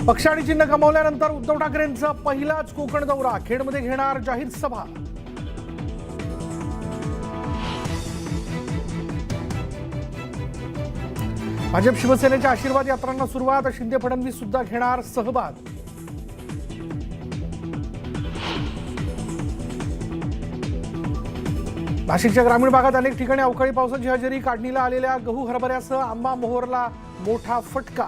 पक्ष आणि चिन्ह गमावल्यानंतर उद्धव ठाकरेंचा पहिलाच कोकण दौरा, खेडमध्ये घेणार जाहीर सभा. भाजप शिवसेनेच्या आशीर्वाद यात्रांना सुरुवात, शिंदे फडणवीस सुद्धा घेणार सहभाग. नाशिकच्या ग्रामीण भागात अनेक ठिकाणी अवकाळी पावसाची हजेरी, काढणीला आलेल्या गहू हरभऱ्यासह आंबा मोहोरला मोठा फटका.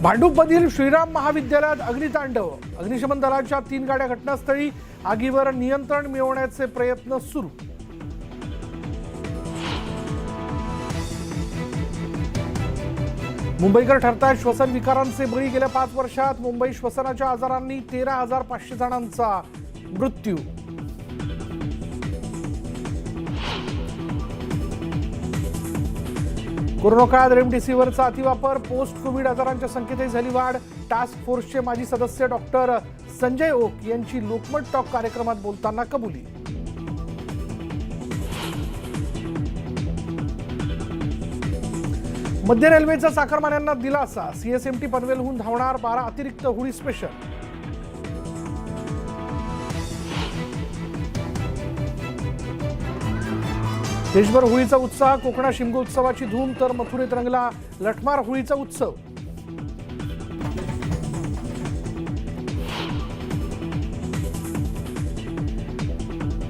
भांडूपमधील श्रीराम महाविद्यालयात अग्नितांडव, अग्निशमन दलाच्या 3 गाड्या घटनास्थळी, आगीवर नियंत्रण मिळवण्याचे प्रयत्न सुरू. मुंबईकर ठरतायत श्वसन विकारांचे बळी, गेल्या 5 वर्षात मुंबई श्वसनाच्या आजारांनी 13,500 जणांचा मृत्यू. कोरोना काळात रेमडेसिवीरचा अतिवापर, पोस्ट कोविड आजारांच्या संख्येतही झाली वाढ. टास्क फोर्सचे माजी सदस्य डॉक्टर संजय ओक यांची लोकमत टॉक कार्यक्रमात बोलताना कबुली. मध्य रेल्वेचा चाकरमान्यांना दिलासा, सीएसएमटी पनवेलहून धावणार 12 अतिरिक्त होळी स्पेशल. देशभर होळीचा उत्साह, कोकणात शिमगोत्सवाची धूम, तर मथुरेत रंगला लठमार होळीचा उत्सव.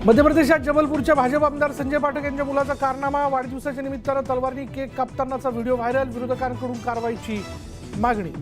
मध्य प्रदेशात जबलपूरच्या भाजप आमदार संजय पाठक यांच्या मुलाचा कारनामा, वाढदिवसाच्या निमित्तानं तलवारनी केक कापतानाचा व्हिडिओ व्हायरल, विरोधकांकडून कारवाईची मागणी.